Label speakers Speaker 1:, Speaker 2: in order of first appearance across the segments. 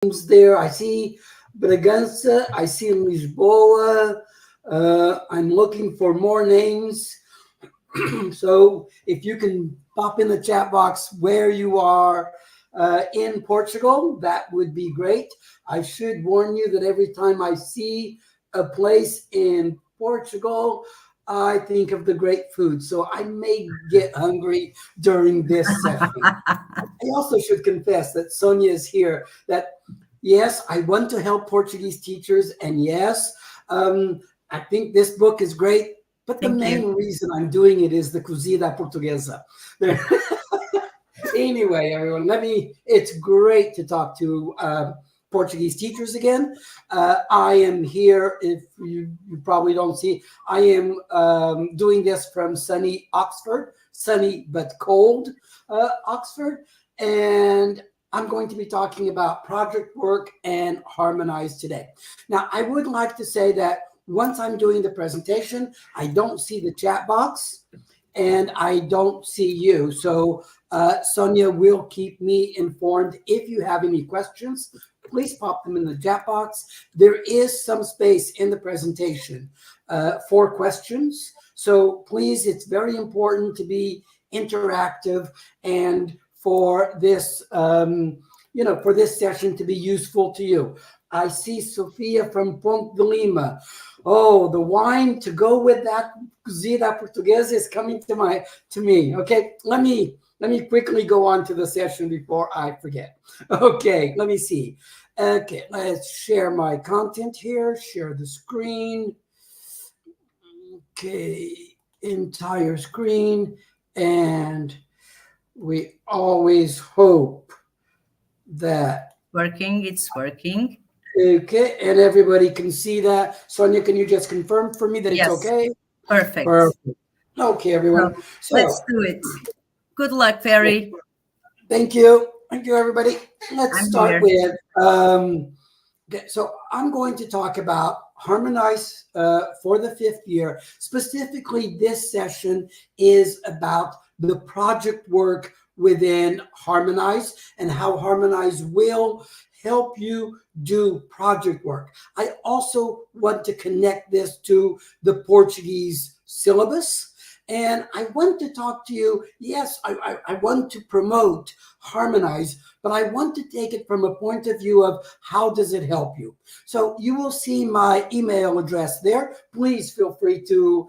Speaker 1: names there. I see Bragança. I see Lisboa. I'm looking for more names. So if you can pop in the chat box where you are in Portugal, that would be great. I should warn you that every time I see a place in Portugal, I think of the great food. So I may get hungry during this session. I also should confess that Sonia is here, that yes, I want to help Portuguese teachers. And yes, I think this book is great. But the
Speaker 2: Thank
Speaker 1: main
Speaker 2: you.
Speaker 1: reason I'm doing it is the cozida portuguesa. Anyway, everyone, it's great to talk to Portuguese teachers again. I am here, if you probably don't see, I am doing this from sunny Oxford, sunny but cold Oxford. And I'm going to be talking about project work and Harmonize today. Now, I would like to say that once I'm doing the presentation, I don't see the chat box and I don't see you. So Sonia will keep me informed. If you have any questions, please pop them in the chat box. There is some space in the presentation for questions. So please, it's very important to be interactive and for this, for this session to be useful to you. I see Sophia from Ponte de Lima. Oh, the wine to go with that cozida portuguesa is coming to me. Okay, let me quickly go on to the session before I forget. Okay, let me see. Okay, let's share my content here. Share the screen. Okay, entire screen, and we always hope that
Speaker 2: It's working.
Speaker 1: okay, and everybody can see that. Sonia, can you just confirm for me that it's
Speaker 2: Yes.
Speaker 1: okay?
Speaker 2: Perfect.
Speaker 1: Perfect. Okay, everyone. So
Speaker 2: let's do it. Good luck, Ferry.
Speaker 1: Thank you. Thank you, everybody. Let's start with, so I'm going to talk about Harmonize for the 5th year. Specifically, this session is about the project work within Harmonize and how Harmonize will help you do project work. I also want to connect this to the Portuguese syllabus. And I want to talk to you. Yes, I want to promote Harmonize, but I want to take it from a point of view of how does it help you. So you will see my email address there. Please feel free to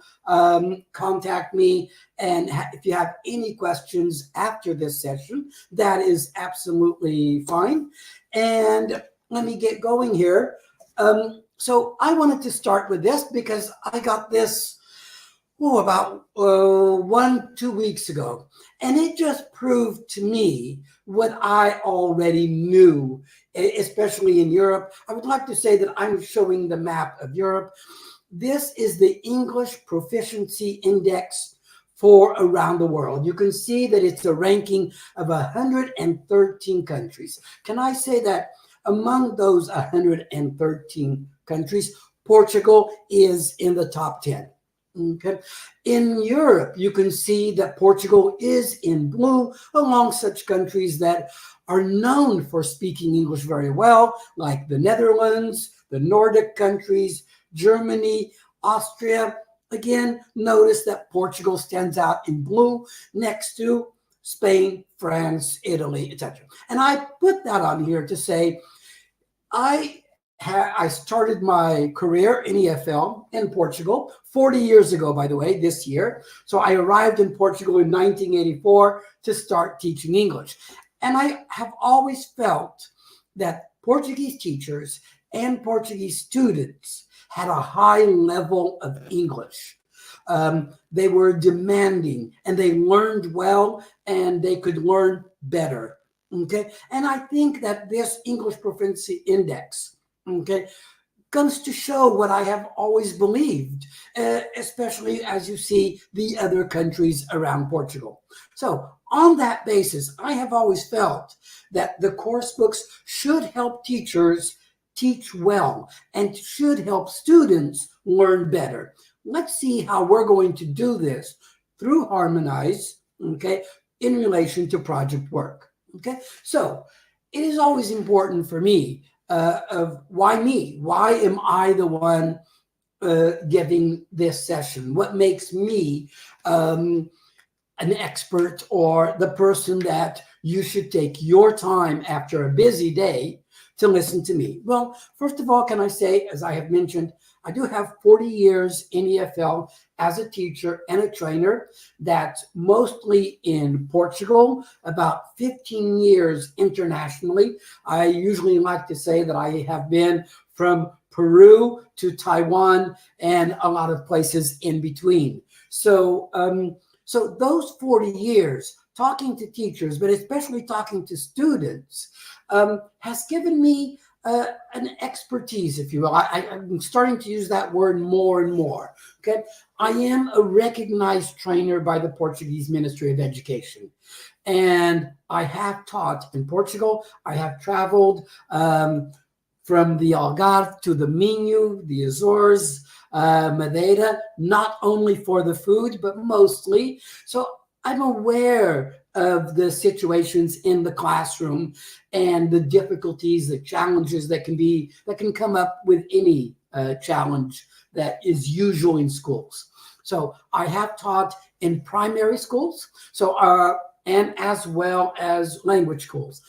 Speaker 1: contact me. And if you have any questions after this session, that is absolutely fine. And let me get going here. So I wanted to start with this because I got this about 1-2 weeks ago. And it just proved to me what I already knew, especially in Europe. I would like to say that I'm showing the map of Europe. This is the English Proficiency Index for around the world. You can see that it's a ranking of 113 countries. Can I say that among those 113 countries, Portugal is in the top 10? Okay. In Europe, you can see that Portugal is in blue along such countries that are known for speaking English very well, like the Netherlands, the Nordic countries, Germany, Austria. Again, notice that Portugal stands out in blue next to Spain, France, Italy, etc. And I put that on here to say I started my career in EFL in Portugal 40 years ago, by the way, this year. So I arrived in Portugal in 1984 to start teaching English. And I have always felt that Portuguese teachers and Portuguese students had a high level of English. They were demanding and they learned well and they could learn better. Okay. And I think that this English Proficiency Index, okay, comes to show what I have always believed, especially as you see the other countries around Portugal. So on that basis, I have always felt that the course books should help teachers teach well and should help students learn better. Let's see how we're going to do this through Harmonize, okay, in relation to project work. Okay, so it is always important for me of why me? Why am I the one giving this session? What makes me an expert or the person that you should take your time after a busy day to listen to me? Well, first of all, can I say, as I have mentioned, I do have 40 years in EFL as a teacher and a trainer. That's mostly in Portugal, about 15 years internationally. I usually like to say that I have been from Peru to Taiwan and a lot of places in between. So those 40 years talking to teachers, but especially talking to students, has given me an expertise, if you will. I'm starting to use that word more and more. Okay, I am a recognized trainer by the Portuguese Ministry of Education, and I have taught in Portugal. I have traveled from the Algarve to the Minho, the Azores, Madeira, not only for the food, but mostly. So I'm aware of the situations in the classroom and the difficulties, the challenges that can come up with any challenge that is usual in schools. So I have taught in primary schools, and as well as language schools.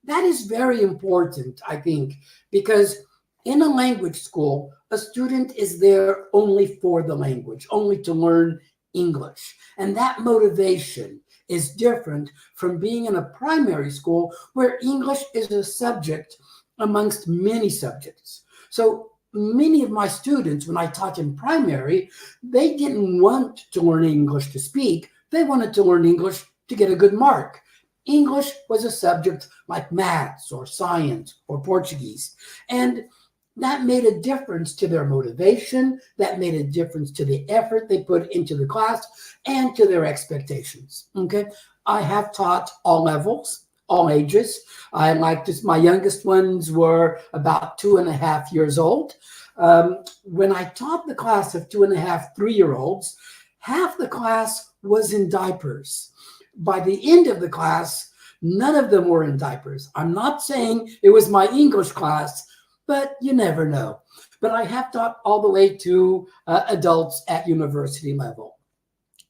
Speaker 1: That is very important, I think, because in a language school, a student is there only for the language, only to learn English. And that motivation is different from being in a primary school where English is a subject amongst many subjects. So many of my students, when I taught in primary, they didn't want to learn English to speak. They wanted to learn English to get a good mark. English was a subject like maths or science or Portuguese. And that made a difference to their motivation. That made a difference to the effort they put into the class and to their expectations. Okay. I have taught all levels, all ages. I like this. My youngest ones were about 2.5 years old. When I taught the class of 2.5, 3-year-olds, half the class was in diapers. By the end of the class, none of them were in diapers. I'm not saying it was my English class, but you never know. But I have taught all the way to adults at university level.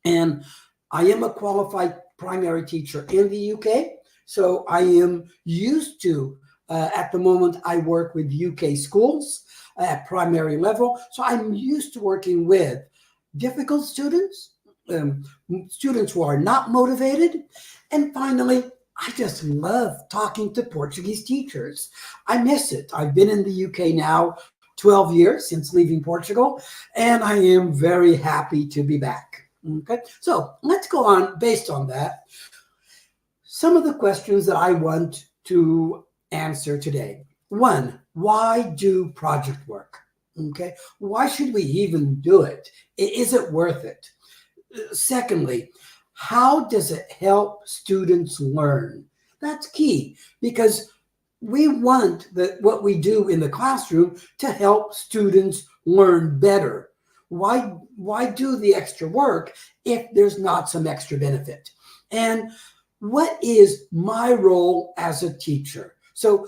Speaker 1: And I am a qualified primary teacher in the UK. So I am used to, at the moment, I work with UK schools at primary level. So I'm used to working with difficult students, students who are not motivated. And finally, I just love talking to Portuguese teachers. I miss it. I've been in the UK now 12 years since leaving Portugal, and I am very happy to be back. Okay, so let's go on based on that. Some of the questions that I want to answer today. One, why do project work? Okay, why should we even do it? Is it worth it? Secondly, how does it help students learn? That's key because we want what we do in the classroom to help students learn better. Why do the extra work if there's not some extra benefit? And what is my role as a teacher? So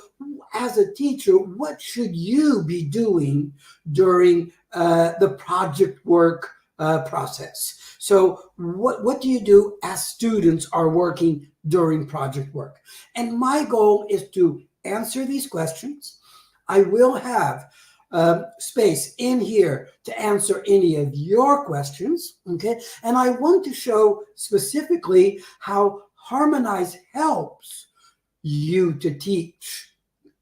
Speaker 1: as a teacher, what should you be doing during the project work process? So what do you do as students are working during project work? And my goal is to answer these questions. I will have space in here to answer any of your questions, okay? And I want to show specifically how Harmonize helps you to teach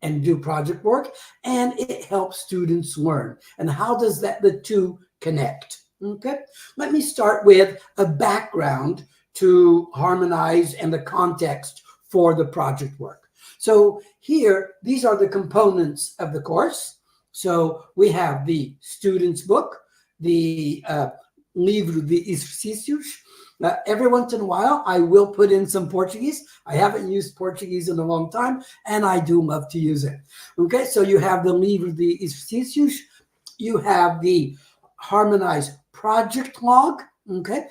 Speaker 1: and do project work, and it helps students learn. And how does the two connect? Okay, let me start with a background to Harmonize and the context for the project work. So here, these are the components of the course. So we have the student's book, the livro de exercícios. Every once in a while, I will put in some Portuguese. I haven't used Portuguese in a long time, and I do love to use it. Okay, so you have the livro de exercícios. You have the Harmonize project log. Okay,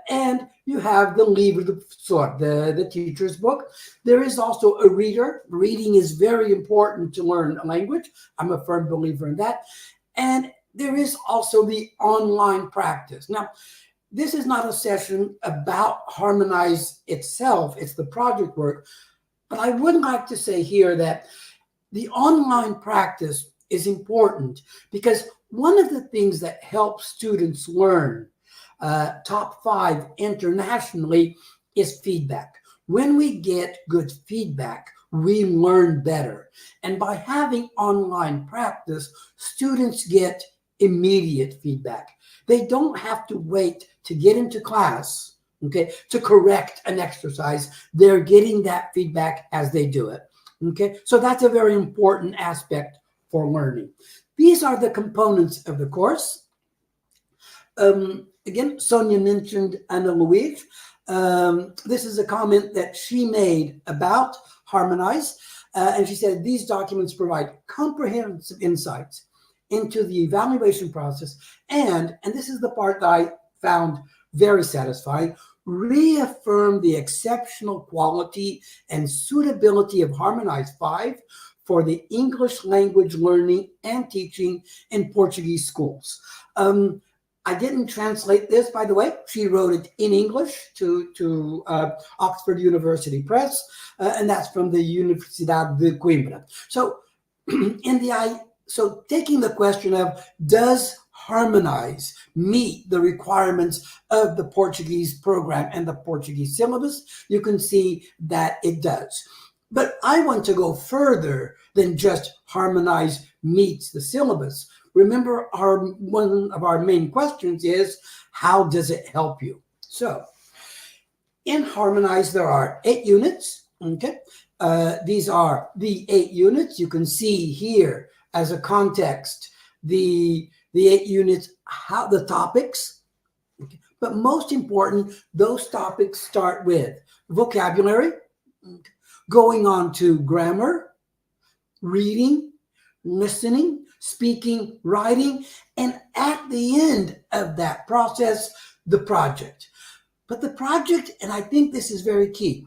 Speaker 1: and you have the livre de sort, the teacher's book. There is also a reader. Reading is very important to learn a language. I'm a firm believer in that. And there is also the online practice. Now, this is not a session about Harmonize itself. It's the project work. But I would like to say here that the online practice is important because one of the things that helps students learn top 5 internationally is feedback. When we get good feedback, we learn better. And by having online practice, students get immediate feedback. They don't have to wait to get into class, okay, to correct an exercise. They're getting that feedback as they do it. Okay, so that's a very important aspect for learning. These are the components of the course. Again, Sonia mentioned Anna Louise. This is a comment that she made about Harmonize. And she said, these documents provide comprehensive insights into the evaluation process. And this is the part that I found very satisfying, reaffirm the exceptional quality and suitability of Harmonize 5 for the English language learning and teaching in Portuguese schools. I didn't translate this, by the way. She wrote it in English to Oxford University Press, and that's from the Universidade de Coimbra. So, so taking the question of, does Harmonize meet the requirements of the Portuguese program and the Portuguese syllabus? You can see that it does. But I want to go further than just Harmonize meets the syllabus. Remember, one of our main questions is, how does it help you? So in Harmonize, there are 8 units. Okay, these are the 8 units. You can see here as a context the 8 units, how the topics. Okay. But most important, those topics start with vocabulary, going on to grammar, reading, listening, speaking, writing, and at the end of that process, the project. But the project, and I think this is very key,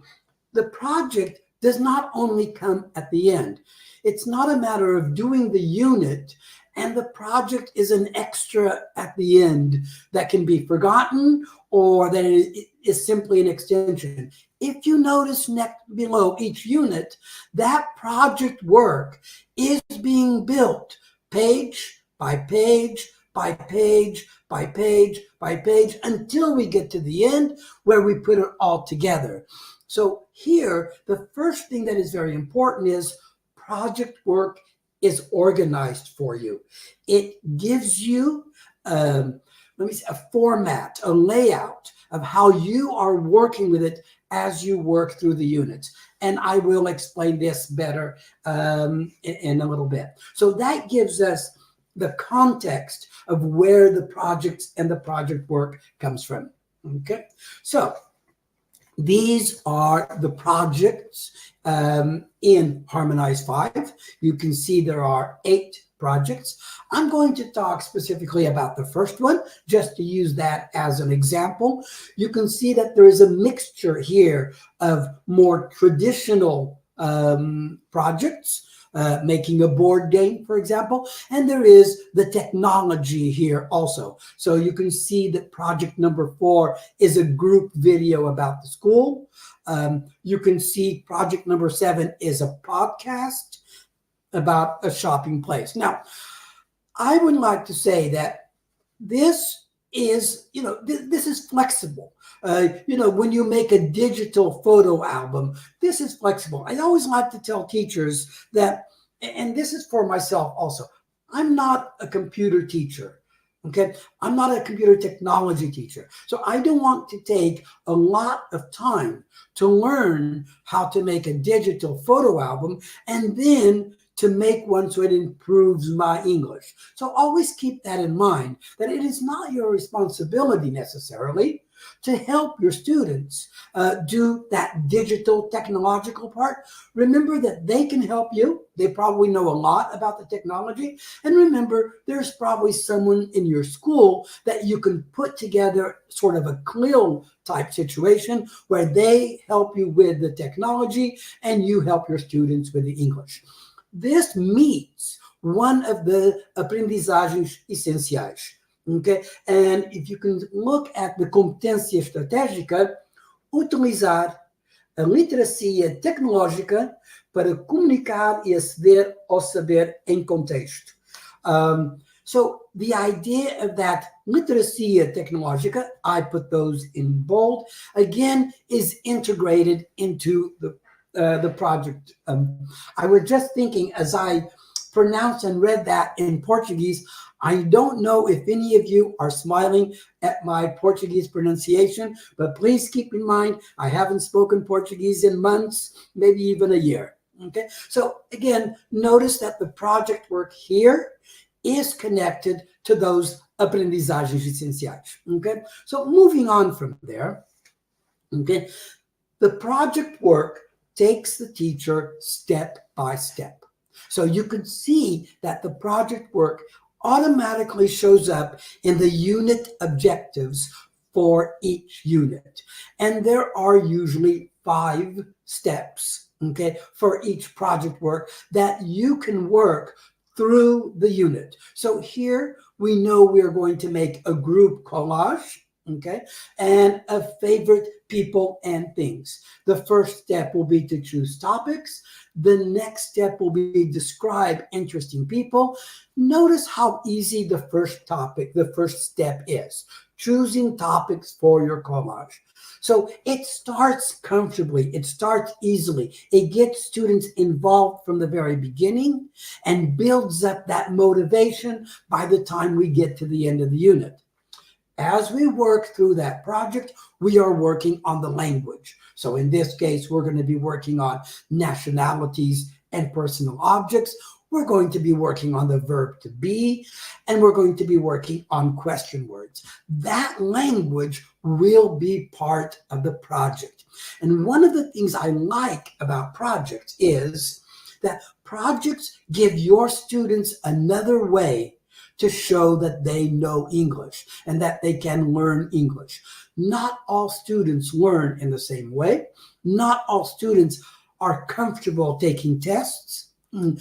Speaker 1: the project does not only come at the end. It's not a matter of doing the unit and the project is an extra at the end that can be forgotten or that it is simply an extension. If you notice below each unit, that project work is being built page by page by page by page by page until we get to the end where we put it all together. So here, the first thing that is very important is project work is organized for you. It gives you a format, a layout of how you are working with it as you work through the units. And I will explain this better in a little bit. So that gives us the context of where the projects and the project work comes from. Okay, so these are the projects in Harmonize 5. You can see there are 8 projects. I'm going to talk specifically about the first one, just to use that as an example. You can see that there is a mixture here of more traditional projects, making a board game, for example, and there is the technology here also. So you can see that project number 4 is a group video about the school. You can see project number 7 is a podcast about a shopping place. Now, I would like to say that this is, this is flexible. When you make a digital photo album, this is flexible. I always like to tell teachers that, and this is for myself also, I'm not a computer teacher. Okay, I'm not a computer technology teacher. So I don't want to take a lot of time to learn how to make a digital photo album and then to make one so it improves my English. So always keep that in mind, that it is not your responsibility necessarily to help your students do that digital technological part. Remember that they can help you. They probably know a lot about the technology. And remember, there's probably someone in your school that you can put together sort of a CLIL type situation where they help you with the technology and you help your students with the English. This meets one of the aprendizagens essenciais. Okay? And if you can look at the competência estratégica, utilizar a literacia tecnológica para comunicar e aceder ao saber em contexto. So the idea of that literacia tecnológica, I put those in bold, again, is integrated into the project. I was just thinking as I pronounced and read that in Portuguese, I don't know if any of you are smiling at my Portuguese pronunciation, but please keep in mind, I haven't spoken Portuguese in months, maybe even a year. Okay, so again, notice that the project work here is connected to those aprendizagens essenciais. Okay, so moving on from there, okay, the project work takes the teacher step by step. So you can see that the project work automatically shows up in the unit objectives for each unit. And there are usually 5 steps, okay, for each project work that you can work through the unit. So here we know we're going to make a group collage, okay, and a favorite people and things. The first step will be to choose topics. The next step will be describe interesting people. Notice how easy the first step is, choosing topics for your collage. So it starts comfortably, it starts easily. It gets students involved from the very beginning and builds up that motivation by the time we get to the end of the unit. As we work through that project, we are working on the language. So in this case, we're going to be working on nationalities and personal objects. We're going to be working on the verb to be, and we're going to be working on question words. That language will be part of the project. And one of the things I like about projects is that projects give your students another way to show that they know English and that they can learn English. Not all students learn in the same way. Not all students are comfortable taking tests. And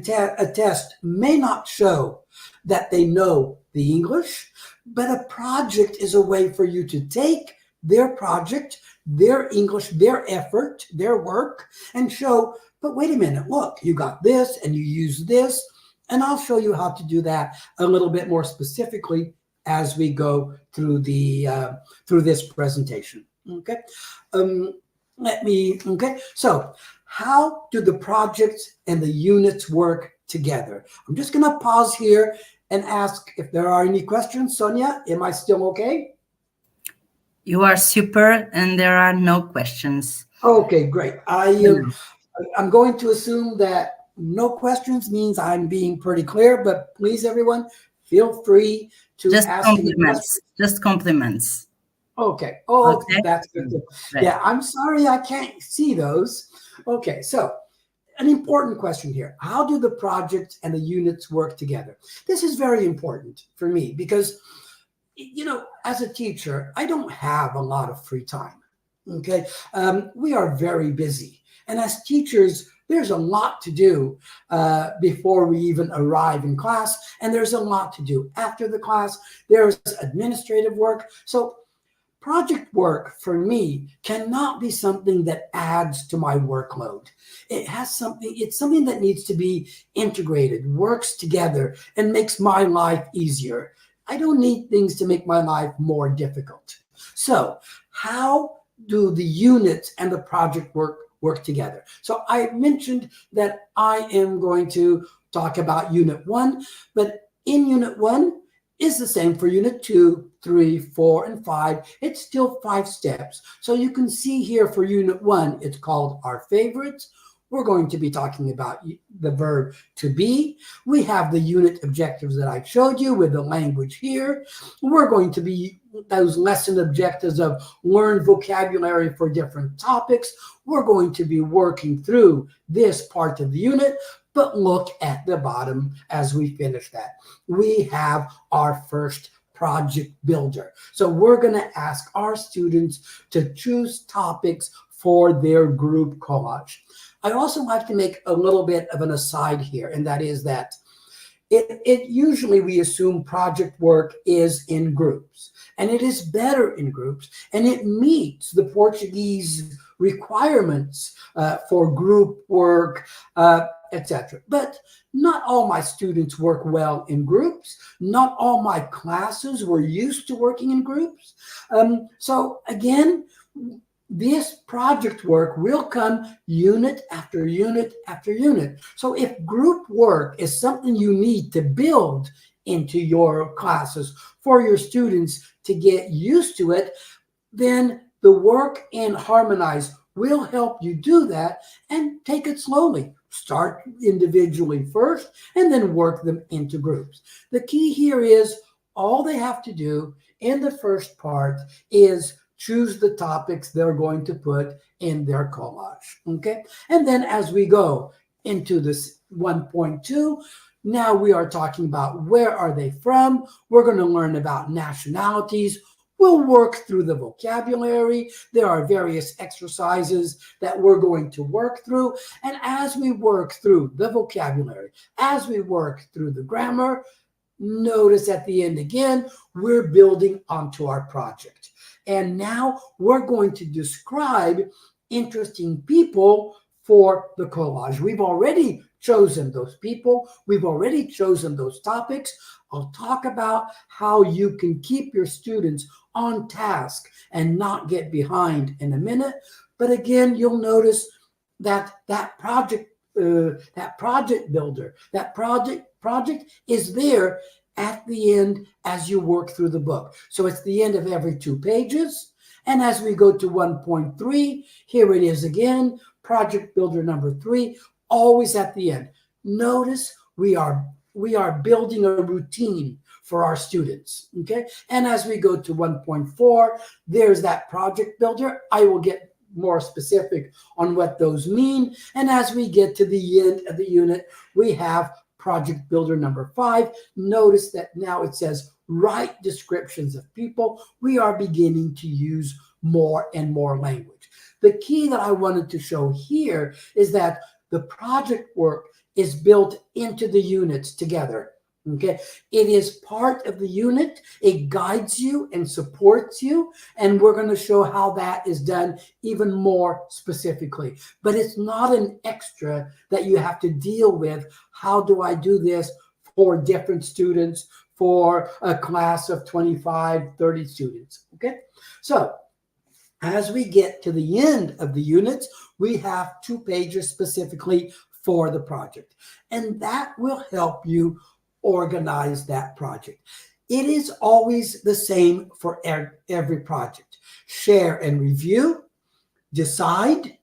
Speaker 1: a test may not show that they know the English, but a project is a way for you to take their project, their English, their effort, their work, and show, but wait a minute, look, you got this and you use this. And I'll show you how to do that a little bit more specifically as we go through through this presentation. Okay. So how do the projects and the units work together? I'm just going to pause here and ask if there are any questions. Sonia, am I still okay?
Speaker 2: You are super, and there are no questions.
Speaker 1: Okay, great. I'm going to assume that no questions means I'm being pretty clear, but please, everyone, feel free to ask any questions.
Speaker 2: Just compliments.
Speaker 1: Okay. Oh,
Speaker 2: Okay.
Speaker 1: That's good.
Speaker 2: Right.
Speaker 1: Yeah, I'm sorry I can't see those. Okay, so an important question here. How do the projects and the units work together? This is very important for me because, you know, as a teacher, I don't have a lot of free time. Okay. We are very busy. And as teachers, there's a lot to do before we even arrive in class. And there's a lot to do after the class. There's administrative work. So project work for me cannot be something that adds to my workload. It's something that needs to be integrated, works together, and makes my life easier. I don't need things to make my life more difficult. So how do the units and the project work together? So I mentioned that I am going to talk about Unit 1, but in Unit 1 is the same for Unit 2, 3, 4, and 5. It's still 5 steps. So you can see here for Unit 1, it's called Our Favorites. we're going to be talking about the verb to be. We have the unit objectives that I showed you with the language here. We're going to be those lesson objectives of learn vocabulary for different topics. We're going to be working through this part of the unit, but look at the bottom as we finish that. We have our first project builder. So we're going to ask our students to choose topics for their group collage. I also like to make a little bit of an aside here, and that is that it usually we assume project work is in groups, and it is better in groups, and it meets the Portuguese requirements for group work, etc. But not all my students work well in groups. Not all my classes were used to working in groups. So again, this project work will come unit after unit after unit. So if group work is something you need to build into your classes for your students to get used to it, then the work in Harmonize will help you do that, and take it slowly. Start individually first and then work them into groups. The key here is all they have to do in the first part is choose the topics they're going to put in their collage, okay? And then as we go into this 1.2, now we are talking about where are they from. We're going to learn about nationalities. We'll work through the vocabulary. There are various exercises that we're going to work through. And as we work through the vocabulary, as we work through the grammar, notice at the end again, we're building onto our project. And now we're going to describe interesting people for the collage. We've already chosen those people. We've already chosen those topics. I'll talk about how you can keep your students on task and not get behind in a minute. But again, you'll notice that project builder, that project is there at the end as you work through the book. So it's the end of every 2 pages. And as we go to 1.3, here it is again, project builder number 3, always at the end. Notice we are building a routine for our students, okay? And as we go to 1.4, there's that project builder. I will get more specific on what those mean. And as we get to the end of the unit, we have project builder number 5. Notice that now it says write descriptions of people. We are beginning to use more and more language. The key that I wanted to show here is that the project work is built into the units together. Okay, it is part of the unit. It guides you and supports you, and we're going to show how that is done even more specifically. But it's not an extra that you have to deal with. How do I do this for different students, for a class of 25, 30 students? Okay, so as we get to the end of the units, we have 2 pages specifically for the project, and that will help you organize that project. It is always the same for every project. Share and review, decide,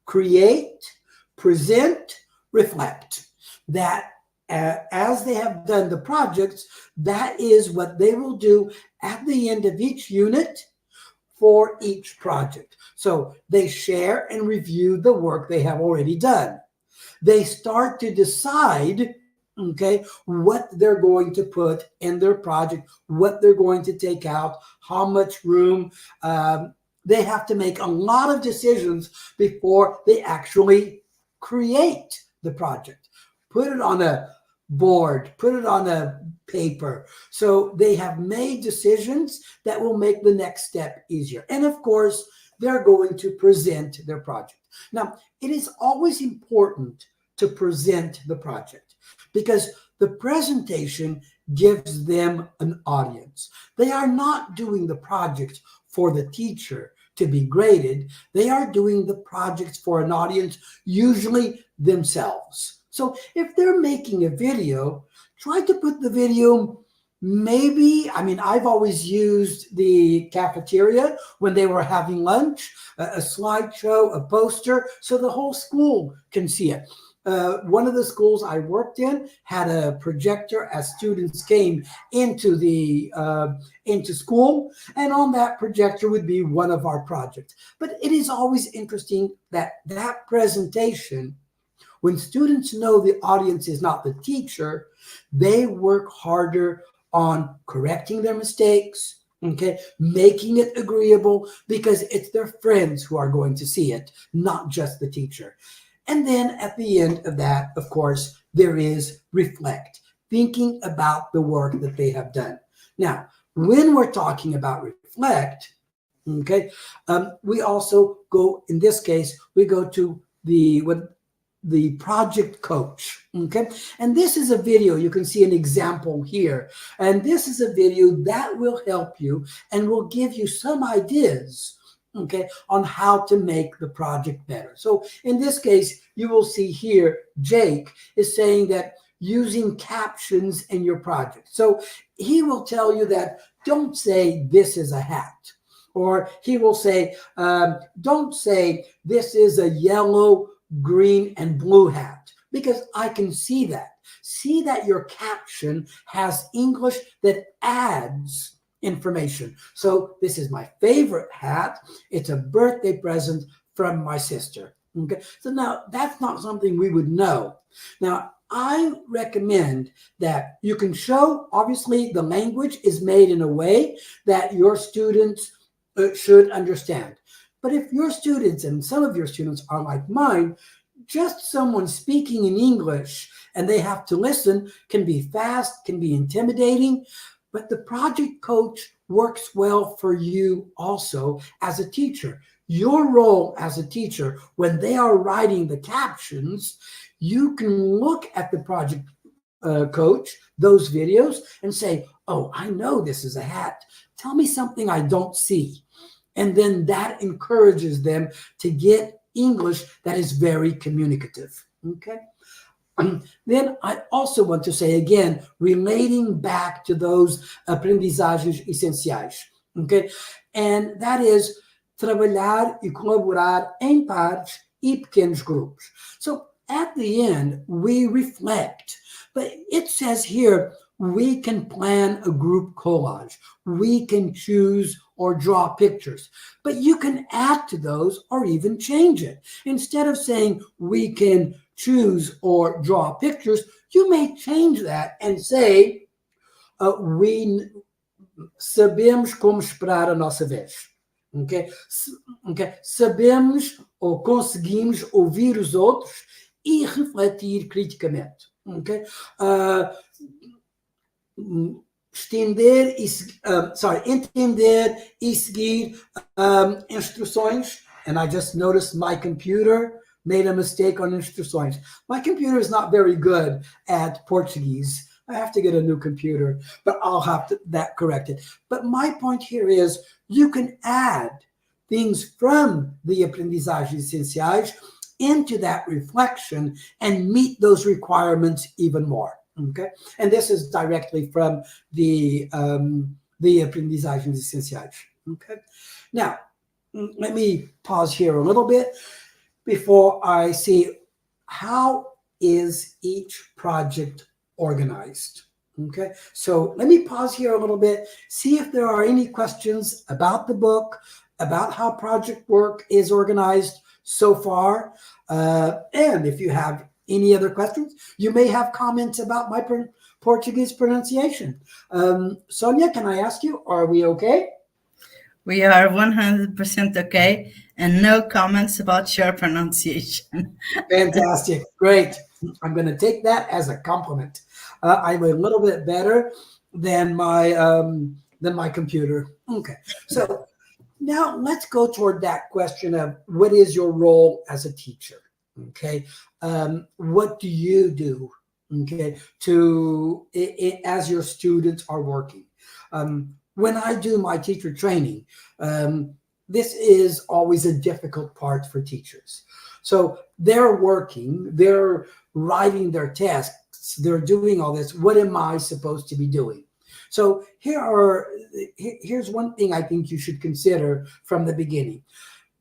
Speaker 1: create, present, reflect. That as they have done the projects, that is what they will do at the end of each unit for each project. So they share and review the work they have already done. They start to decide, okay, what they're going to put in their project, what they're going to take out, how much room. They have to make a lot of decisions before they actually create the project. Put it on a board, put it on a paper. So they have made decisions that will make the next step easier. And of course, they're going to present their project. Now, it is always important to present the project because the presentation gives them an audience. They are not doing the project for the teacher to be graded. They are doing the projects for an audience, usually themselves. So if they're making a video, try to put the video Maybe, I mean, I've always used the cafeteria when they were having lunch, a slideshow, a poster, so the whole school can see it. One of the schools I worked in had a projector as students came into school, and on that projector would be one of our projects. But it is always interesting that that presentation, when students know the audience is not the teacher, they work harder on correcting their mistakes, okay, making it agreeable, because it's their friends who are going to see it, not just the teacher. And then at the end of that, of course, there is reflect, thinking about the work that they have done. Now, when we're talking about reflect, okay, we also go, in this case, we go to the project coach, okay? And this is a video, you can see an example here. And this is a video that will help you and will give you some ideas, okay, on how to make the project better. So in this case, you will see here, Jake is saying that using captions in your project. So he will tell you that don't say this is a hat. Or he will say, don't say this is a yellow, green, and blue hat, because I can see that. See that your caption has English that adds information. So this is my favorite hat. It's a birthday present from my sister. Okay, so now that's not something we would know. Now, I recommend that you can show, obviously, the language is made in a way that your students should understand. But if your students, and some of your students are like mine, just someone speaking in English and they have to listen can be fast, can be intimidating. But the project coach works well for you also as a teacher. Your role as a teacher, when they are writing the captions, you can look at the project coach, those videos, and say, oh, I know this is a hat. Tell me something I don't see. And then that encourages them to get English that is very communicative. Okay. Then I also want to say again, relating back to those aprendizagens essenciais. Okay. And that is trabalhar e colaborar em pares e pequenos grupos. So at the end, we reflect, but it says here, we can plan a group collage. We can choose or draw pictures, but you can add to those or even change it. Instead of saying we can choose or draw pictures, you may change that and say, we sabemos como esperar a nossa vez. Okay? Okay? Sabemos ou conseguimos ouvir os outros e refletir criticamente. Okay? Entender e seguir instruções. And I just noticed my computer made a mistake on instruções. My computer is not very good at Portuguese. I have to get a new computer, but I'll have that corrected. But my point here is you can add things from the aprendizagens essenciais into that reflection and meet those requirements even more. Okay, and this is directly from the aprendizagens essenciais. Okay, now let me pause here a little bit before I see how is each project organized. Okay, so let me pause here a little bit, see if there are any questions about the book, about how project work is organized so far, and if you have any other questions, you may have comments about my Portuguese pronunciation. Sonia, can I ask you, are we okay?
Speaker 2: We are 100% okay, and no comments about your pronunciation.
Speaker 1: Fantastic. Great. I'm going to take that as a compliment. I'm a little bit better than my computer. Okay. So now let's go toward that question of what is your role as a teacher? Okay. What do you do? Okay. As your students are working. When I do my teacher training, this is always a difficult part for teachers. So they're working, they're writing their tasks, they're doing all this. What am I supposed to be doing? So here's one thing I think you should consider from the beginning.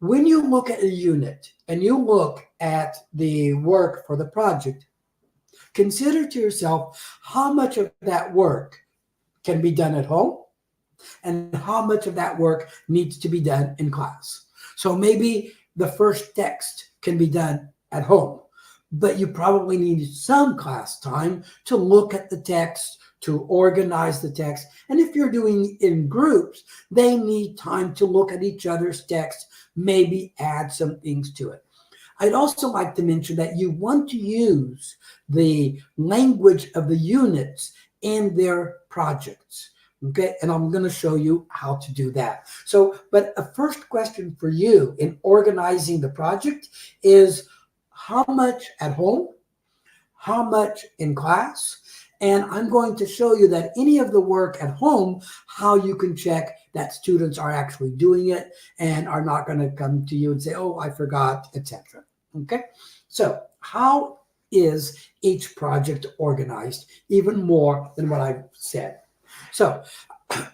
Speaker 1: When you look at a unit and you look at the work for the project, consider to yourself how much of that work can be done at home and how much of that work needs to be done in class. So maybe the first text can be done at home, but you probably need some class time to look at the text, to organize the text. And if you're doing in groups, they need time to look at each other's text, maybe add some things to it. I'd also like to mention that you want to use the language of the units in their projects. Okay, and I'm going to show you how to do that. So, but a first question for you in organizing the project is how much at home, how much in class, and I'm going to show you that any of the work at home, how you can check that students are actually doing it and are not going to come to you and say, oh, I forgot, etc. Okay, so how is each project organized even more than what I've said? So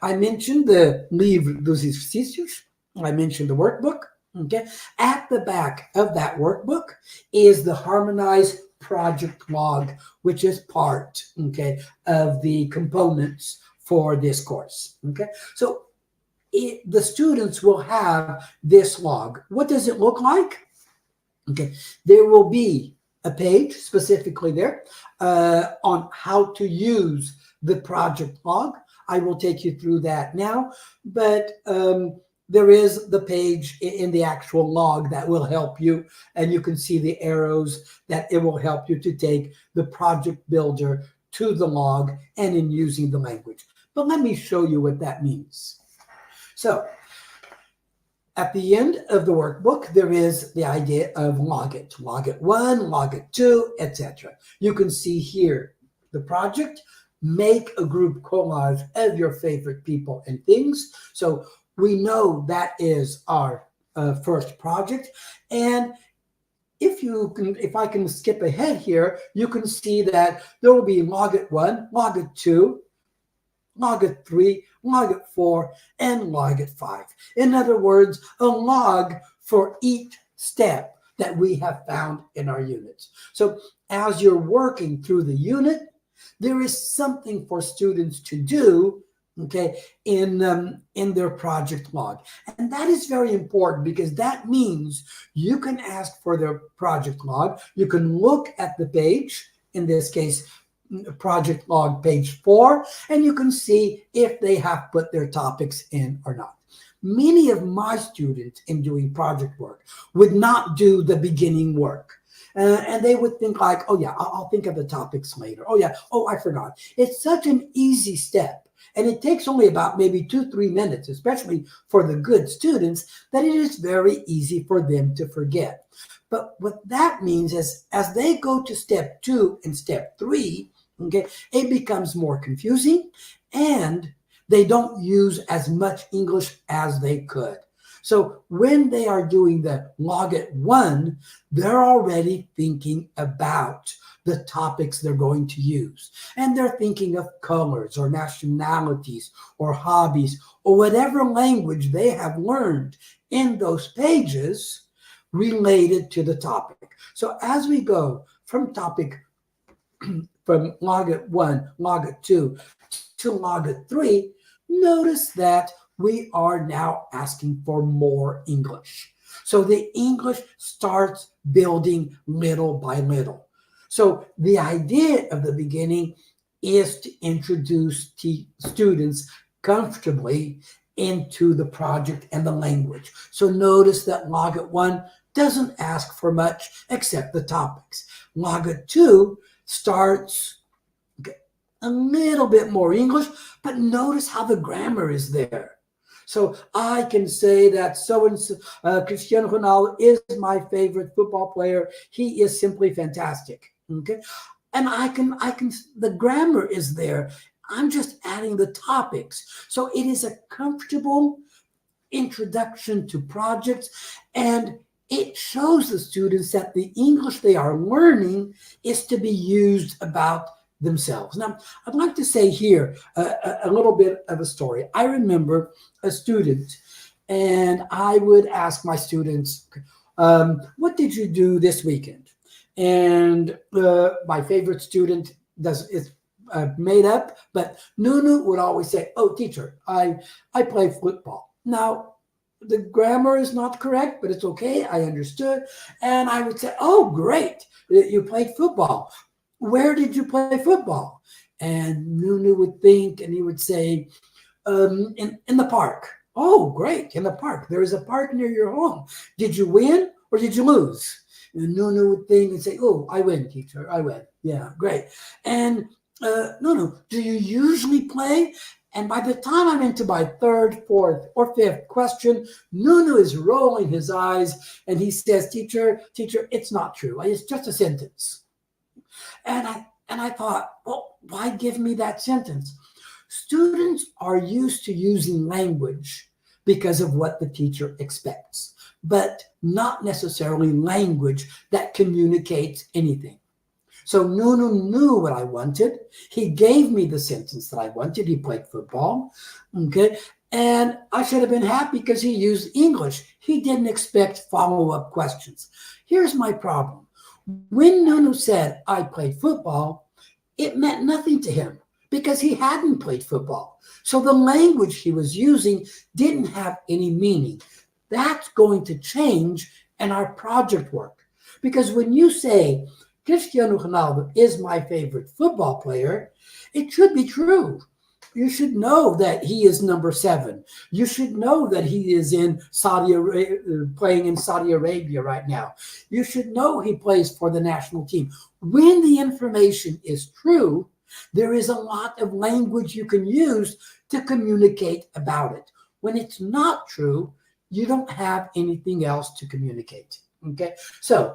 Speaker 1: I mentioned the livro dos exercícios. I mentioned the workbook. Okay. At the back of that workbook is the Harmonize project log, which is part, okay, of the components for this course. Okay. So the students will have this log. What does it look like? Okay. There will be a page specifically there on how to use the project log. I will take you through that now, but there is the page in the actual log that will help you, and you can see the arrows that it will help you to take the project builder to the log and in using the language. But let me show you what that means. So at the end of the workbook, there is the idea of log it 1, log it 2, etc. You can see here the project. Make a group collage of your favorite people and things. So we know that is our first project. And if I can skip ahead here, you can see that there will be log it 1, log it 2, log it 3, log it 4, and log it 5. In other words, a log for each step that we have found in our units. So as you're working through the unit, there is something for students to do, okay, in their project log. And that is very important because that means you can ask for their project log. You can look at the page, in this case, project log page 4, and you can see if they have put their topics in or not. Many of my students in doing project work would not do the beginning work. And they would think like, oh yeah, I'll think of the topics later. Oh yeah, oh, I forgot. It's such an easy step. And it takes only about maybe 2-3 minutes, especially for the good students, that it is very easy for them to forget. But what that means is as they go to step 2 and step 3, okay, it becomes more confusing and they don't use as much English as they could. So when they are doing the log it 1, they're already thinking about the topics they're going to use. And they're thinking of colors or nationalities or hobbies or whatever language they have learned in those pages related to the topic. So as we go from topic, from log it 1, log it 2 to log it 3, notice that we are now asking for more English. So the English starts building little by little. So the idea of the beginning is to introduce students comfortably into the project and the language. So notice that log it 1 doesn't ask for much except the topics. Log it 2 starts a little bit more English, but notice how the grammar is there. So I can say that so-and-so, Cristiano Ronaldo is my favorite football player. He is simply fantastic. Okay. And I can, the grammar is there. I'm just adding the topics. So it is a comfortable introduction to projects, and it shows the students that the English they are learning is to be used about themselves. Now, I'd like to say here a little bit of a story. I remember a student, and I would ask my students, what did you do this weekend? And my favorite student is made up, but Nunu would always say, oh, teacher, I play football. Now, the grammar is not correct, but it's okay. I understood. And I would say, oh, great. You played football. Where did you play football? And Nunu would think, and he would say, in the park. Oh, great. In the park. There is a park near your home. Did you win or did you lose? And Nunu would think and say, oh, I win, teacher. I win. Yeah, great. And Nunu, do you usually play? And by the time I'm into my third, fourth, or fifth question, Nunu is rolling his eyes and he says, teacher, it's not true. It's just a sentence. And I thought, well, why give me that sentence? Students are used to using language because of what the teacher expects, but not necessarily language that communicates anything. So Nunu knew what I wanted. He gave me the sentence that I wanted. He played football, okay? And I should have been happy because he used English. He didn't expect follow-up questions. Here's my problem. When Nunu said, I played football, it meant nothing to him because he hadn't played football. So the language he was using didn't have any meaning. That's going to change in our project work. Because when you say, Cristiano Ronaldo is my favorite football player, it should be true. You should know that he is number 7. You should know that he is in playing in Saudi Arabia right now. You should know he plays for the national team. When the information is true, there is a lot of language you can use to communicate about it. When it's not true, you don't have anything else to communicate. Okay, so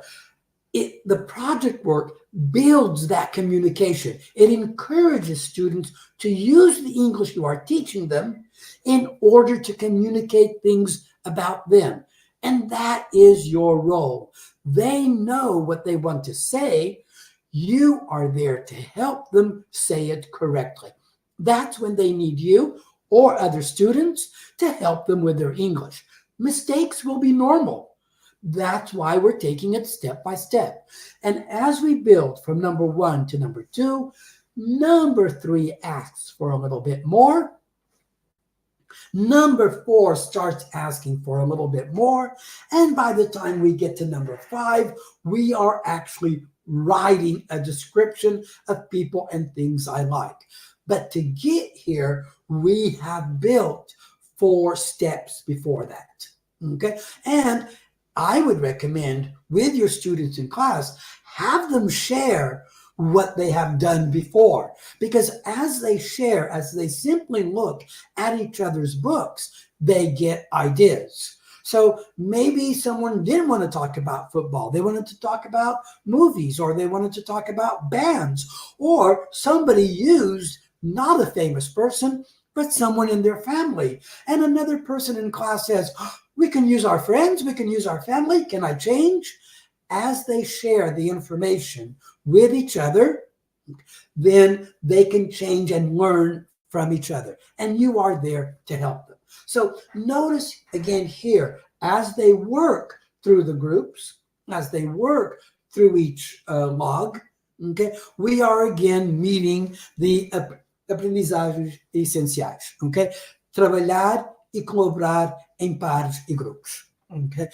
Speaker 1: the project work builds that communication. It encourages students to use the English you are teaching them in order to communicate things about them. And that is your role. They know what they want to say. You are there to help them say it correctly. That's when they need you or other students to help them with their English. Mistakes will be normal. That's why we're taking it step by step. And as we build from number 1 to number 2, number 3 asks for a little bit more. Number 4 starts asking for a little bit more. And by the time we get to number 5, we are actually writing a description of people and things I like. But to get here, we have built 4 steps before that. Okay? And I would recommend with your students in class, have them share what they have done before. Because as they share, as they simply look at each other's books, they get ideas. So maybe someone didn't want to talk about football. They wanted to talk about movies, or they wanted to talk about bands, or somebody used not a famous person, but someone in their family. And another person in class says, we can use our friends, we can use our family. Can I change? As they share the information with each other, then they can change and learn from each other. And you are there to help them. So notice again here, as they work through the groups, as they work through each log, okay, we are again meeting the aprendizagens essenciais, okay? Trabalhar e colaborar em pares e grupos. Okay.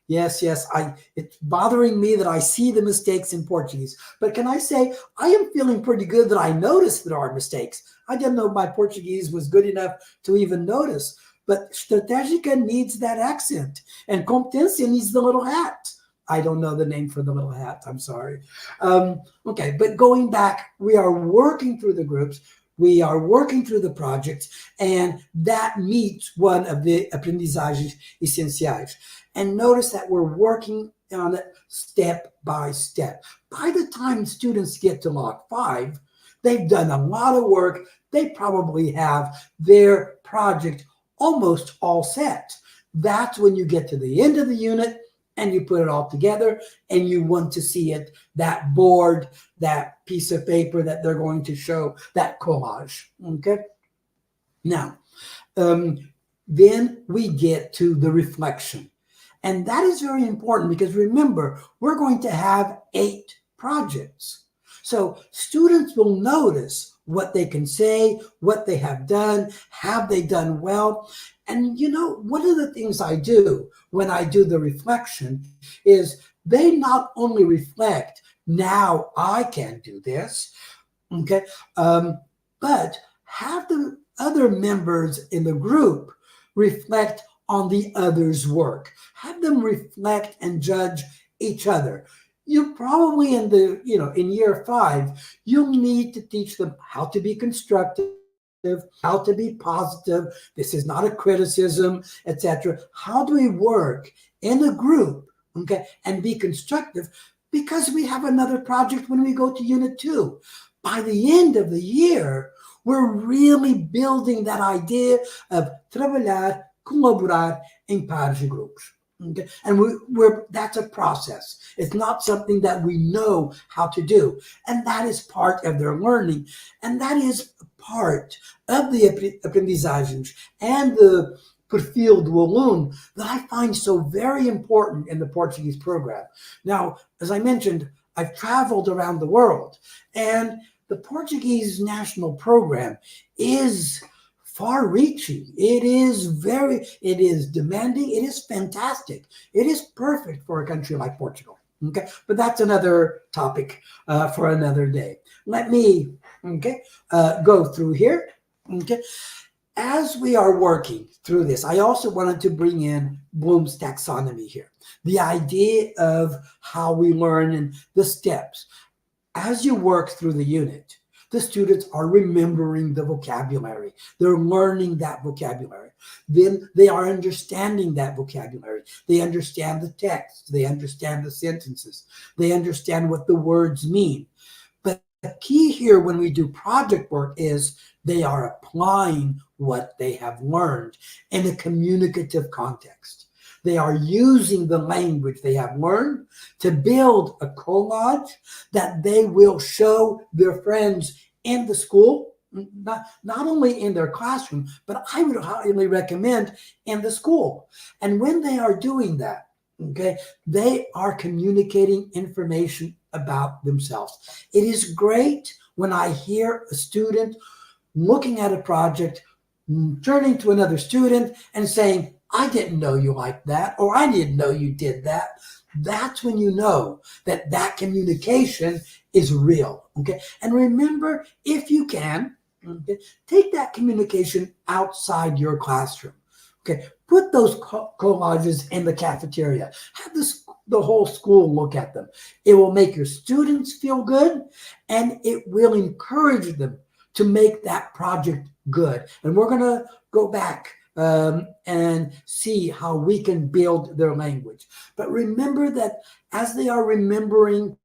Speaker 1: Yes, it's bothering me that I see the mistakes in Portuguese. But can I say, I am feeling pretty good that I noticed there are mistakes. I didn't know my Portuguese was good enough to even notice. But Stratégica needs that accent. And Competência needs the little hat. I don't know the name for the little hat. I'm sorry. Okay, but going back, we are working through the groups. We are working through the projects, and that meets one of the aprendizagens essenciais. And notice that we're working on it step by step. By the time students get to log 5, they've done a lot of work. They probably have their project almost all set. That's when you get to the end of the unit and you put it all together, and you want to see it, that board, that piece of paper that they're going to show, that collage. Okay. Now, then we get to the reflection. And that is very important because remember, we're going to have 8 projects. So students will notice what they can say, what they have they done well. And one of the things I do when I do the reflection is they not only reflect, now I can do this, okay, but have the other members in the group reflect on the other's work. Have them reflect and judge each other. You probably in year 5, you'll need to teach them how to be constructive, how to be positive. This is not a criticism, etc. How do we work in a group, okay, and be constructive? Because we have another project when we go to Unit 2. By the end of the year, we're really building that idea of trabalhar, colaborar em pares e grupos. Okay? And that's a process. It's not something that we know how to do. And that is part of their learning. And that is part of the aprendizagens and the perfil do aluno that I find so very important in the Portuguese program. Now, as I mentioned, I've traveled around the world, and the Portuguese national program is far-reaching. It is demanding. It is fantastic. It is perfect for a country like Portugal. Okay, but that's another topic for another day. Let me go through here. Okay, as we are working through this, I also wanted to bring in Bloom's taxonomy here, the idea of how we learn and the steps. As you work through the unit, the students are remembering the vocabulary. They're learning that vocabulary. Then they are understanding that vocabulary. They understand the text. They understand the sentences. They understand what the words mean. But the key here when we do project work is they are applying what they have learned in a communicative context. They are using the language they have learned to build a collage that they will show their friends in the school, not only in their classroom, but I would highly recommend in the school. And when they are doing that, okay, they are communicating information about themselves. It is great when I hear a student looking at a project, turning to another student and saying, I didn't know you liked that, or I didn't know you did that. That's when you know that communication is real. Okay. And remember, if you can, okay, take that communication outside your classroom. Okay. Put those collages in the cafeteria. Have the whole school look at them. It will make your students feel good, and it will encourage them to make that project good. And we're going to go back and see how we can build their language. But remember that as they are remembering,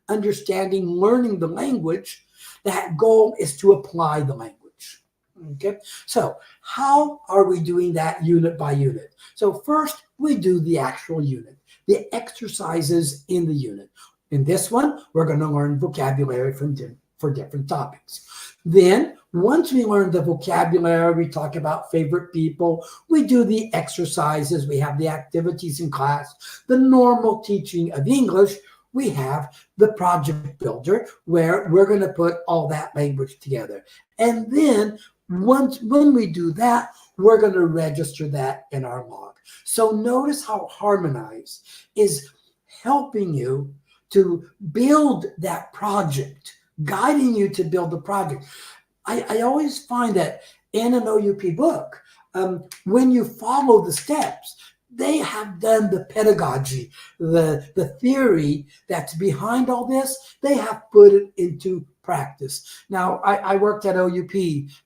Speaker 1: understanding, learning the language, that goal is to apply the language. Okay, so how are we doing that unit by unit? So first, we do the actual unit, the exercises in the unit. In this one, we're going to learn vocabulary for different topics. Then, once we learn the vocabulary, we talk about favorite people, we do the exercises, we have the activities in class, the normal teaching of English, we have the project builder where we're going to put all that language together. And then when we do that, we're going to register that in our log. So notice how Harmonize is helping you to build that project, guiding you to build the project. I always find that in an OUP book, when you follow the steps, they have done the pedagogy, the theory that's behind all this, they have put it into practice. Now, I worked at OUP,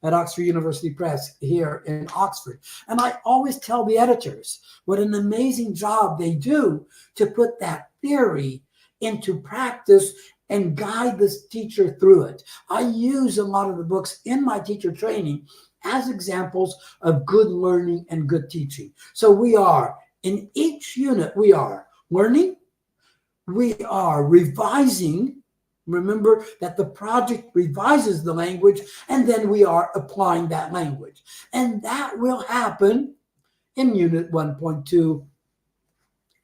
Speaker 1: at Oxford University Press here in Oxford, and I always tell the editors what an amazing job they do to put that theory into practice and guide this teacher through it. I use a lot of the books in my teacher training as examples of good learning and good teaching. So we are, in each unit, we are learning, we are revising. Remember that the project revises the language, and then we are applying that language. And that will happen in Unit 1.2,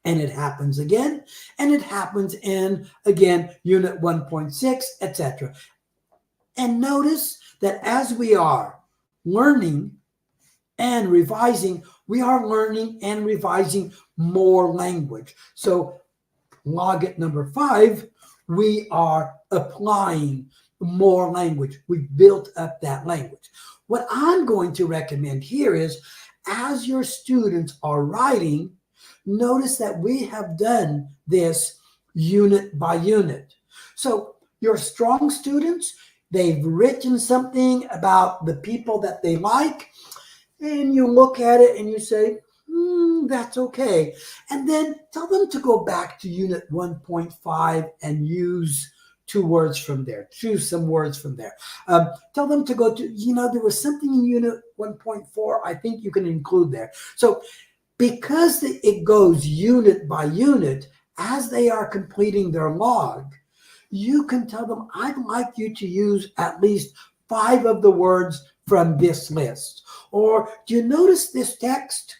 Speaker 1: and it happens again, and it happens in, again, Unit 1.6, etc. And notice that as we are learning and revising, we are learning and revising more language. So log at number 5, we are applying more language. We've built up that language. What I'm going to recommend here is, as your students are writing, notice that we have done this unit by unit. So your strong students, they've written something about the people that they like, and you look at it and you say, that's okay. And then tell them to go back to Unit 1.5 and use 2 words from there. Choose some words from there. Tell them to go to, there was something in Unit 1.4 I think you can include there. So because it goes unit by unit, as they are completing their log, you can tell them, I'd like you to use at least 5 of the words from this list. Or do you notice this text?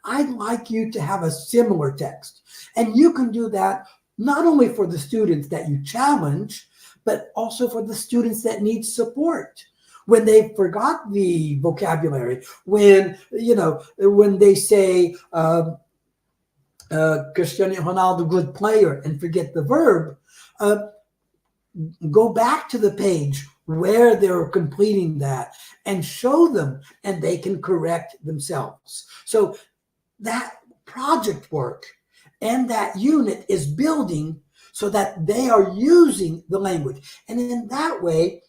Speaker 1: I'd like you to have a similar text. And you can do that not only for the students that you challenge, but also for the students that need support. When they forgot the vocabulary, when they say Cristiano Ronaldo, good player, and forget the verb, go back to the page where they're completing that and show them, and they can correct themselves. So that project work and that unit is building so that they are using the language. And in that way,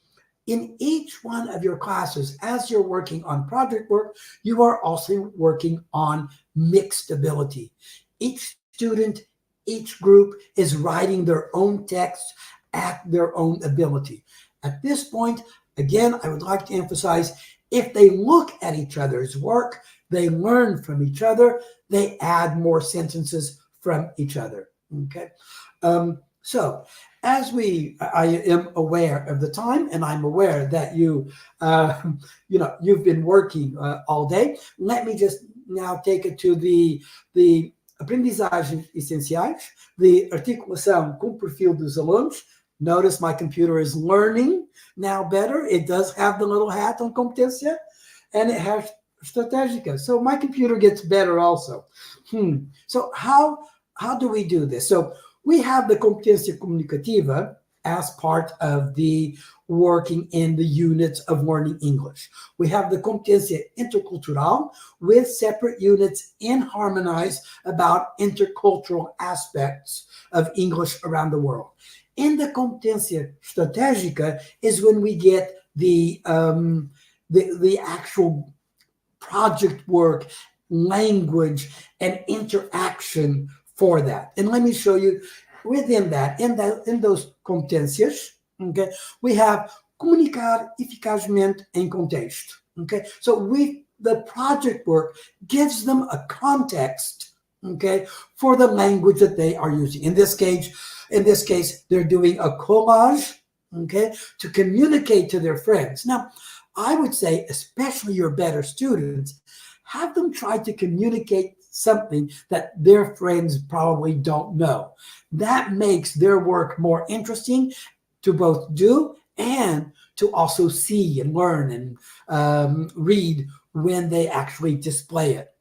Speaker 1: in each one of your classes, as you're working on project work, you are also working on mixed ability. Each student, each group is writing their own text at their own ability. At this point, again, I would like to emphasize, if they look at each other's work, they learn from each other, they add more sentences from each other. Okay. So as I am aware of the time, and I'm aware that you've been working all day. Let me just now take it to the aprendizagens essenciais, the articulação com perfil dos alunos. Notice my computer is learning now better. It does have the little hat on competência, and it has estratégica. So my computer gets better also. So how do we do this? So we have the competência comunicativa as part of the working in the units of learning English. We have the competência intercultural with separate units in Harmonize about intercultural aspects of English around the world. In the competência estratégica is when we get the actual project work, language, and interaction for that. And let me show you within that, in those competências, okay, we have comunicar eficazmente em contexto. Okay, so the project work gives them a context, okay, for the language that they are using. In this case, they're doing a collage, okay, to communicate to their friends. Now, I would say, especially your better students, have them try to communicate something that their friends probably don't know. That makes their work more interesting to both do and to also see and learn and read when they actually display it.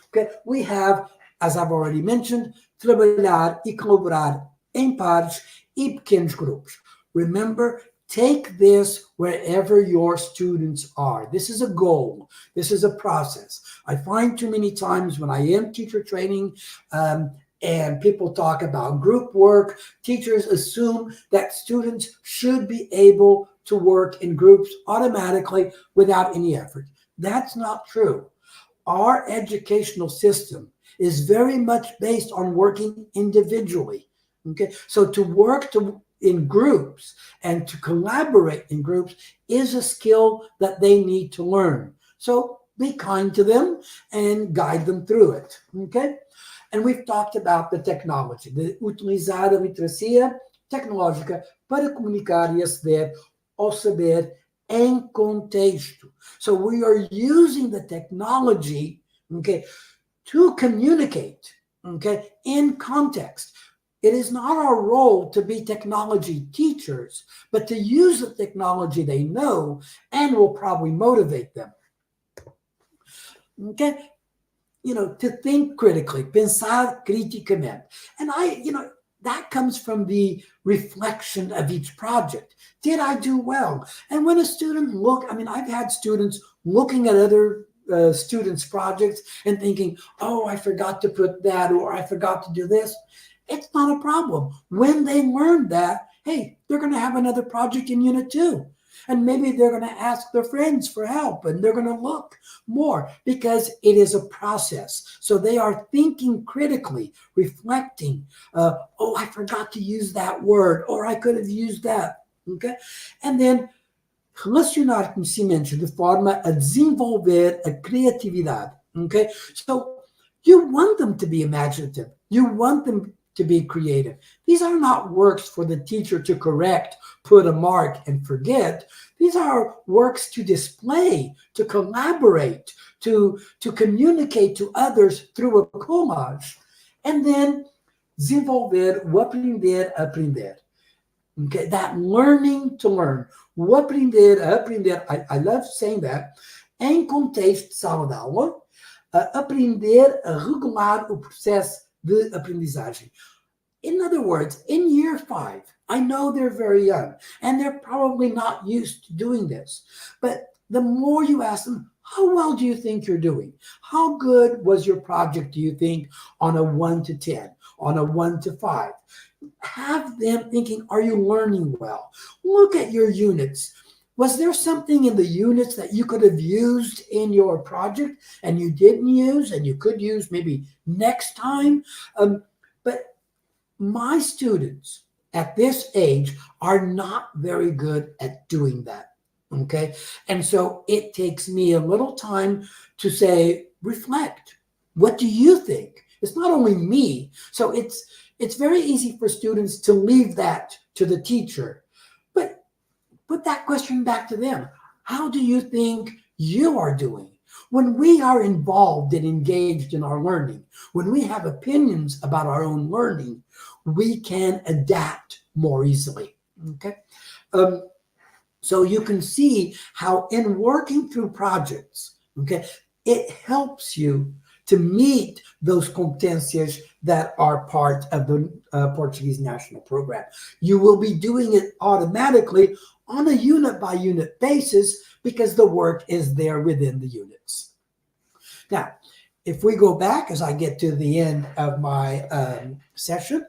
Speaker 1: Okay, we have, as I've already mentioned, trabalhar e colaborar em pares e pequenos grupos. Remember, take this wherever your students are. This is a goal. This is a process. I find too many times when I am teacher training and people talk about group work, teachers assume that students should be able to work in groups automatically without any effort. That's not true. Our educational system is very much based on working individually. Okay, so to work in groups and to collaborate in groups is a skill that they need to learn. So be kind to them and guide them through it. Okay, And we've talked about the technology, de utilizar a literacia tecnológica para comunicar e aceder ao saber em contexto. So we are using the technology, okay, to communicate, okay, in context. It is not our role to be technology teachers, but to use the technology they know and will probably motivate them. Okay? To think critically, pensar criticamente. And that comes from the reflection of each project. Did I do well? And when a student I've had students looking at other students' projects and thinking, oh, I forgot to put that, or I forgot to do this. It's not a problem. When they learn that, hey, they're going to have another project in Unit 2. And maybe they're going to ask their friends for help, and they're going to look more because it is a process. So they are thinking critically, reflecting, oh, I forgot to use that word, or I could have used that. Okay? And then relacionar conhecimento de forma a desenvolver a criatividade. Okay? So you want them to be imaginative. You want them to be creative. These are not works for the teacher to correct, put a mark, and forget. These are works to display, to collaborate, to communicate to others through a collage. And then desenvolver o aprender a aprender. Okay, that learning to learn. O aprender a aprender. I love saying that. Em contexto de sala de aula, aprender a regular o processo de aprendizagem. In other words, in year 5, I know they're very young and they're probably not used to doing this. But the more you ask them, how well do you think you're doing? How good was your project, do you think, on a 1 to 10, on a 1 to 5? Have them thinking, are you learning well? Look at your units. Was there something in the units that you could have used in your project and you didn't use and you could use maybe next time? But my students at this age are not very good at doing that, okay? And so it takes me a little time to say, reflect. What do you think? It's not only me. So it's very easy for students to leave that to the teacher. But put that question back to them. How do you think you are doing? When we are involved and engaged in our learning, when we have opinions about our own learning, we can adapt more easily. Okay? So you can see how in working through projects, okay, it helps you to meet those competencias that are part of the Portuguese National Program. You will be doing it automatically on a unit-by-unit basis because the work is there within the units. Now, if we go back, as I get to the end of my session,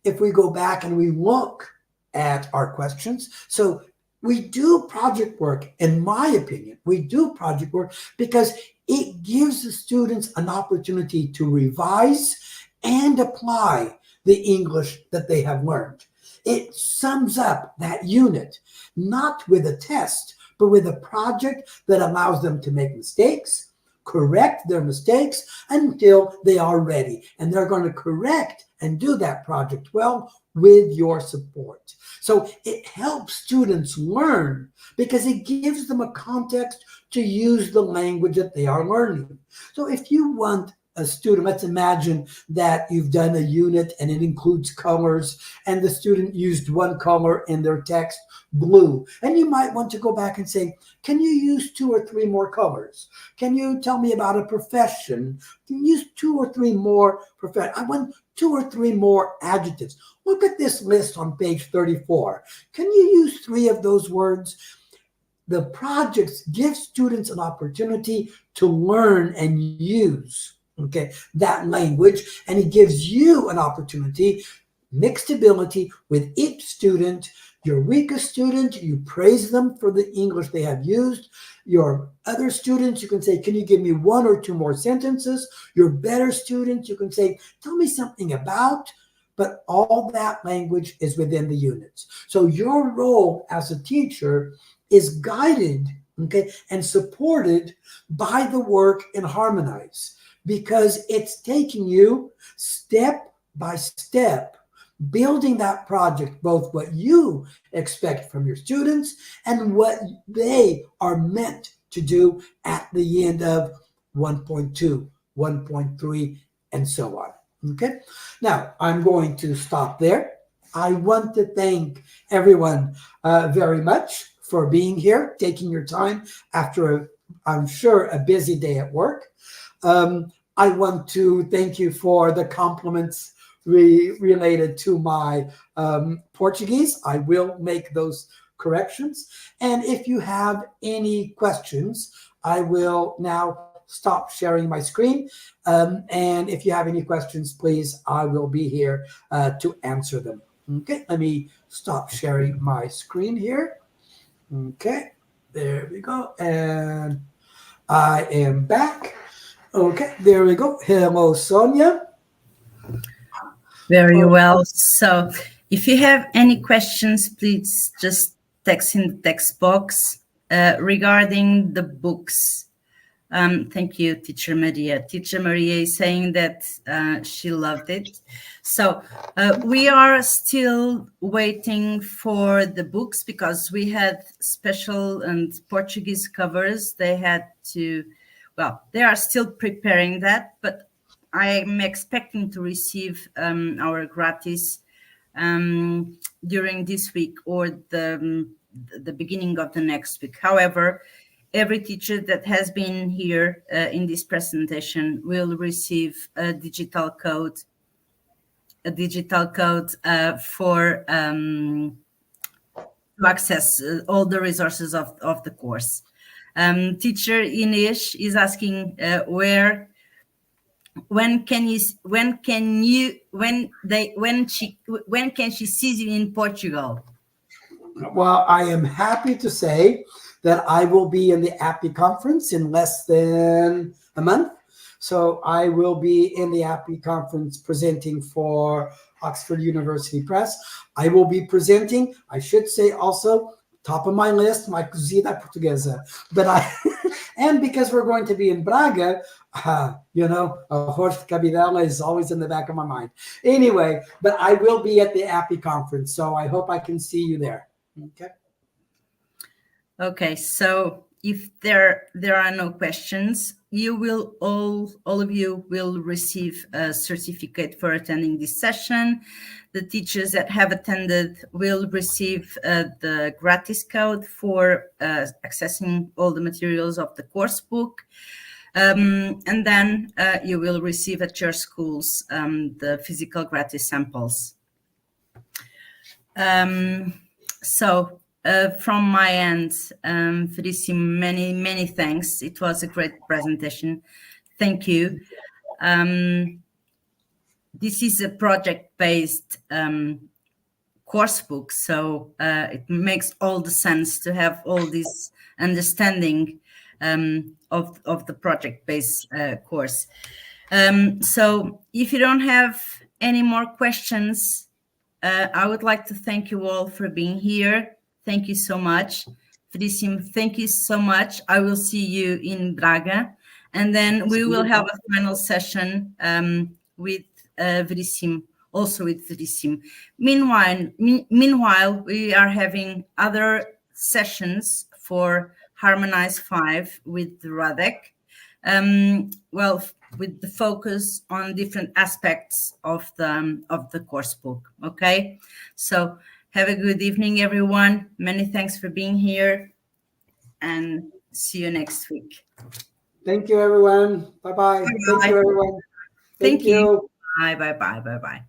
Speaker 1: if we go back and we look at our questions, so we do project work, in my opinion, we do project work because it gives the students an opportunity to revise and apply the English that they have learned. It sums up that unit, not with a test, but with a project that allows them to make mistakes, correct their mistakes until they are ready. And they're going to correct and do that project well with your support. So it helps students learn because it gives them a context to use the language that they are learning. So if you want a student, let's imagine that you've done a unit and it includes colors and the student used one color in their text, blue. And you might want to go back and say, can you use 2 or 3 more colors? Can you tell me about a profession? Can you use 2 or 3 more profession? I want 2 or 3 more adjectives. Look at this list on page 34. Can you use 3 of those words? The projects give students an opportunity to learn and use, okay, that language, and it gives you an opportunity, mixed ability with each student. Your weakest student, you praise them for the English they have used. Your other students, you can say, can you give me 1 or 2 more sentences? Your better students, you can say, tell me something about, but all that language is within the units. So your role as a teacher is guided, okay, and supported by the work in Harmonize. because it's taking you step by step, building that project, both what you expect from your students and what they are meant to do at the end of 1.2, 1.3, and so on. Okay, now I'm going to stop there. I want to thank everyone very much for being here, taking your time after I'm sure, a busy day at work. I want to thank you for the compliments related to my Portuguese. I will make those corrections. And if you have any questions, I will now stop sharing my screen. And if you have any questions, please, I will be here to answer them. Okay, let me stop sharing my screen here. Okay, there we go. And I am back. Okay, there we go. Hello, Sonia.
Speaker 2: Very well. So if you have any questions, please just text in the text box regarding the books. Thank you, Teacher Maria. Teacher Maria is saying that she loved it. So we are still waiting for the books because we had special and Portuguese covers. They had to, well, they are still preparing that, but I'm expecting to receive our gratis during this week or the beginning of the next week. However, every teacher that has been here in this presentation will receive a digital code for to access all the resources of the course. Teacher Ines is asking when can she see you in Portugal?
Speaker 1: Well, I am happy to say that I will be in the API conference in less than a month. So I will be in the API conference presenting for Oxford University Press. I will be presenting, I should say also, top of my list, my cozida portuguesa. But and because we're going to be in Braga, Horst Cabidela is always in the back of my mind. Anyway, but I will be at the API conference, so I hope I can see you there. Okay.
Speaker 2: Okay, so if there are no questions, you will all of you will receive a certificate for attending this session. The teachers that have attended will receive the gratis code for accessing all the materials of the course book. And then you will receive at your schools the physical gratis samples. So from my end, Verissimo, many thanks. It was a great presentation. Thank you. This is a project-based course book, so it makes all the sense to have all this understanding of the project-based course. So if you don't have any more questions, I would like to thank you all for being here. Thank you so much. Verissimo, thank you so much. I will see you in Braga. And then we will have a final session with Verissimo, also with Verissimo. Meanwhile, we are having other sessions for Harmonize 5 with Radek. Well, with the focus on different aspects of the course book. Okay, so have a good evening, everyone. Many thanks for being here, and see you next week.
Speaker 1: Thank you, everyone. Bye-bye. Thank you, everyone.
Speaker 2: Thank you. Bye.